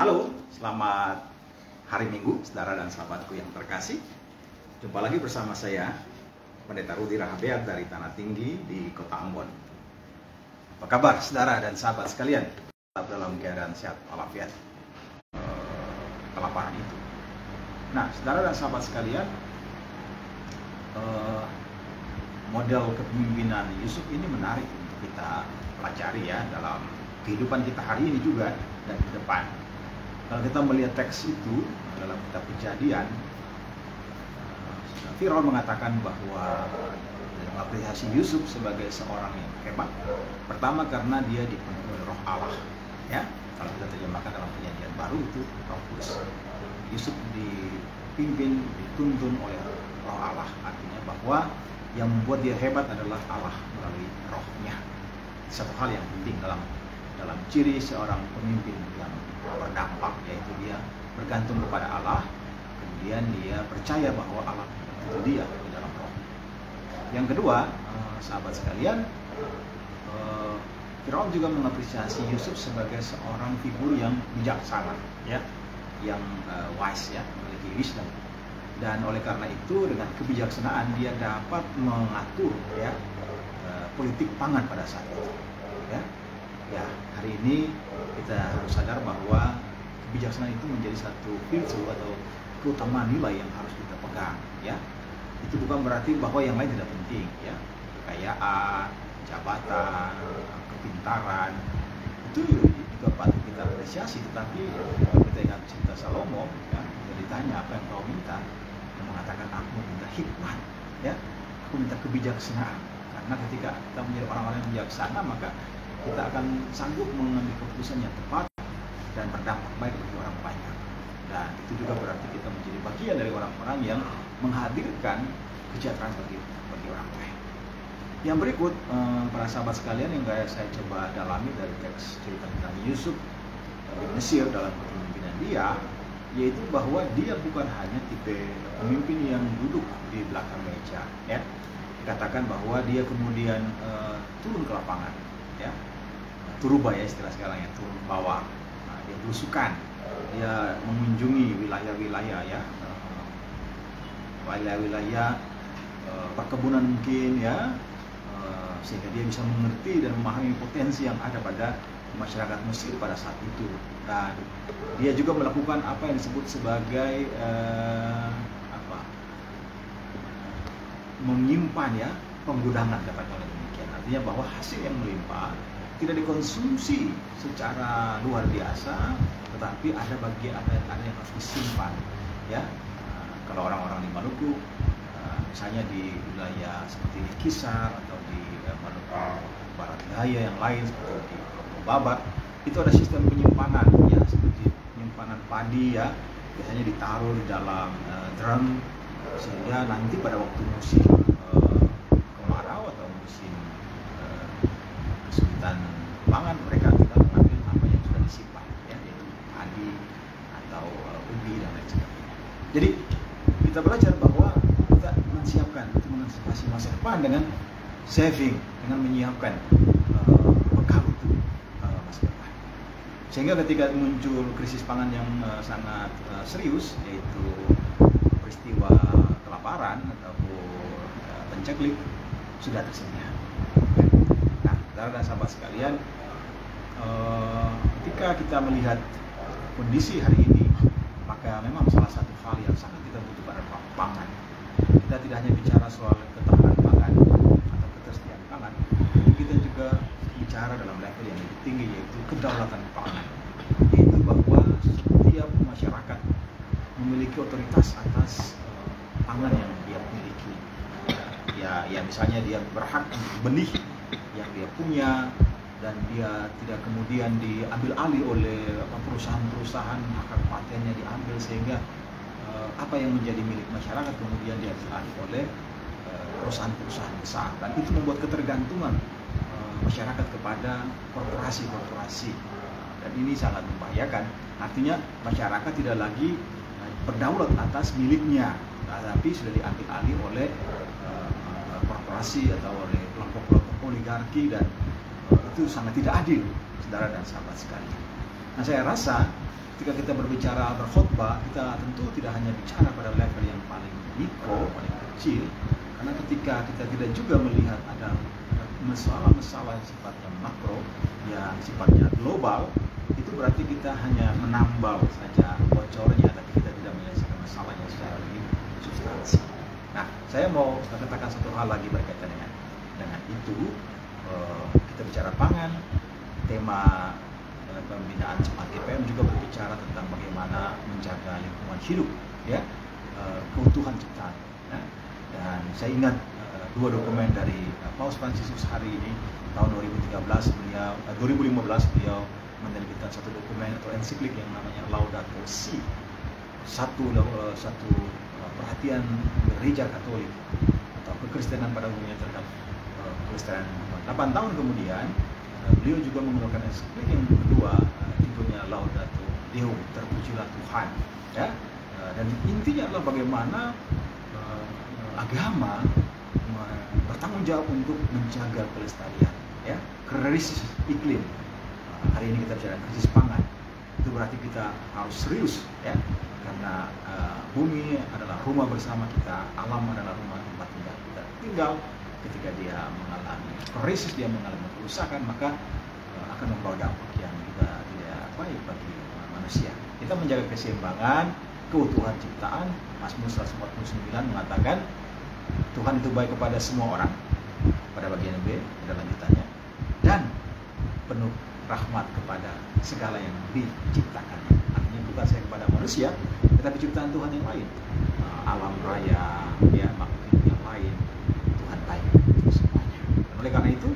Halo, selamat hari Minggu, saudara dan sahabatku yang terkasih. Jumpa lagi bersama saya, Pendeta Rudi Rahabeat dari Tanah Tinggi di Kota Ambon. Apa kabar saudara dan sahabat sekalian? Tetap dalam keadaan sehat walafiat. Kelaparan itu. Nah, saudara dan sahabat sekalian, model kepemimpinan Yusuf ini menarik untuk kita pelajari ya dalam kehidupan kita hari ini juga dan ke depan. Kalau kita melihat teks itu dalam kitab Kejadian, Firaun mengatakan bahwa mengapresiasi Yusuf sebagai seorang yang hebat. Pertama karena dia dipenuhi oleh Roh Allah, ya. Kalau kita terjemahkan dalam Perjanjian Baru itu Roh Kudus. Yusuf dipimpin, dituntun oleh Roh Allah, artinya bahwa yang membuat dia hebat adalah Allah melalui Rohnya. Satu hal yang penting dalam ciri seorang pemimpin yang berdampak, yaitu dia bergantung kepada Allah, kemudian dia percaya bahwa Allah itu dia di dalam roh. Yang kedua, sahabat sekalian, Firaun juga mengapresiasi Yusuf sebagai seorang figur yang bijaksana, ya, yang wise, ya, memiliki wisdom. Dan oleh karena itu dengan kebijaksanaan dia dapat mengatur, ya, politik pangan pada saat itu, ya. Ya, hari ini kita harus sadar bahwa kebijaksanaan itu menjadi satu virtue atau keutamaan nilai yang harus kita pegang, ya. Itu bukan berarti bahwa yang lain tidak penting, ya. Kekayaan, jabatan, kepintaran itu juga patut kita apresiasi, tetapi kita ingat cerita Salomo, ya, dia ditanya apa yang kau minta, dia mengatakan aku minta hikmat, ya, aku minta kebijaksanaan, karena ketika kita menjadi orang-orang yang bijaksana maka kita akan sanggup mengambil keputusan yang tepat dan berdampak baik bagi orang banyak. Dan itu juga berarti kita menjadi bagian dari orang-orang yang menghadirkan kesejahteraan bagi orang lain. Yang berikut, para sahabat sekalian, yang saya coba dalami dari teks cerita tentang Yusuf di Mesir dalam kepemimpinan dia, yaitu bahwa dia bukan hanya tipe pemimpin yang duduk di belakang meja, ya. Dikatakan bahwa dia kemudian turun ke lapangan, ya. Turuba, ya, istilah sekarang, ya, turun ke bawah. Nah, dia belusukan, dia mengunjungi wilayah-wilayah, ya, wilayah-wilayah perkebunan mungkin, ya, sehingga dia bisa mengerti dan memahami potensi yang ada pada masyarakat Mesir pada saat itu. Dan dia juga melakukan apa yang disebut sebagai menyimpan, ya, penggudangan, katakanlah demikian. Artinya bahwa hasil yang melimpah tidak dikonsumsi secara luar biasa, tetapi ada yang harus disimpan, ya. Kalau orang-orang di Maluku, misalnya di wilayah seperti di Kisar atau di Maluku Barat Daya yang lain seperti di Babat, itu ada sistem penyimpanan, ya, seperti penyimpanan padi, ya, biasanya ditaruh di dalam drum, sehingga nanti pada waktu musim kemarau atau musim kesulitan pangan, mereka tinggal mengambil apa yang sudah disimpan, ya, yaitu padi atau ubi dan lain sebagainya. Jadi kita belajar bahwa kita menyiapkan untuk mengantisipasi masa depan dengan saving, dengan menyiapkan bekal untuk masa depan. Sehingga ketika muncul krisis pangan yang sangat serius, yaitu peristiwa kelaparan ataupun penceklik, sudah tersedia. Nah, saudara dan sahabat sekalian, ketika kita melihat kondisi hari ini, maka memang salah satu hal yang sangat kita butuhkan adalah pangan. Kita tidak hanya bicara soal ketahanan pangan atau ketersediaan pangan, kita juga bicara dalam level yang lebih tinggi, yaitu kedaulatan pangan, yaitu bahwa setiap masyarakat memiliki otoritas atas pangan yang dia miliki. Ya, misalnya dia berhak untuk benih yang dia punya, dan dia tidak kemudian diambil alih oleh perusahaan-perusahaan, hak patentnya diambil, sehingga apa yang menjadi milik masyarakat kemudian diambil alih oleh perusahaan-perusahaan besar, dan itu membuat ketergantungan masyarakat kepada korporasi-korporasi, dan ini sangat membahayakan. Artinya masyarakat tidak lagi berdaulat atas miliknya, tapi sudah diambil alih oleh korporasi atau oleh kelompok-kelompok oligarki, dan itu sangat tidak adil, saudara dan sahabat sekalian. Nah, saya rasa ketika kita berbicara berkhotbah, kita tentu tidak hanya bicara pada level yang paling mikro, paling kecil, karena ketika kita tidak juga melihat ada masalah-masalah yang sifatnya makro, yang sifatnya global, itu berarti kita hanya menambal saja bocornya, tapi kita tidak menyelesaikan masalahnya secara lebih substansi. Nah, saya mau katakan satu hal lagi berkaitan dengan itu. Kita bicara pangan, tema pembinaan Jemaat GPM juga berbicara tentang bagaimana menjaga lingkungan hidup, ya, keutuhan ciptaan. Ya. Dan saya ingat dua dokumen dari Paus Fransiskus hari ini tahun 2015 beliau menerbitkan satu dokumen atau ensiklik yang namanya Laudato Si, satu perhatian gereja Katolik atau kekristenan pada umumnya terhadap kelestarian lingkungan. 8 tahun kemudian beliau juga mengeluarkan ensiklik yang kedua, judulnya Laudato Deo, terpujilah Tuhan, ya. Dan intinya adalah bagaimana agama bertanggung jawab untuk menjaga kelestarian, ya. Krisis iklim, hari ini kita bicara krisis pangan, itu berarti kita harus serius, ya, karena bumi adalah rumah bersama kita, alam adalah rumah tempat kita tinggal. Ketika dia mengalami krisis, dia mengalami kerusakan, maka akan membawa dampak yang juga tidak baik bagi manusia. Kita menjaga keseimbangan, keutuhan ciptaan. Mazmur 149 mengatakan Tuhan itu baik kepada semua orang, pada bagian B ada lanjutannya, dan penuh rahmat kepada segala yang diciptakannya. Artinya bukan saya kepada manusia, tetapi ciptaan Tuhan yang lain, alam raya, ya, makhluk yang lain. Tuhan baik untuk semuanya. Dan oleh karena itu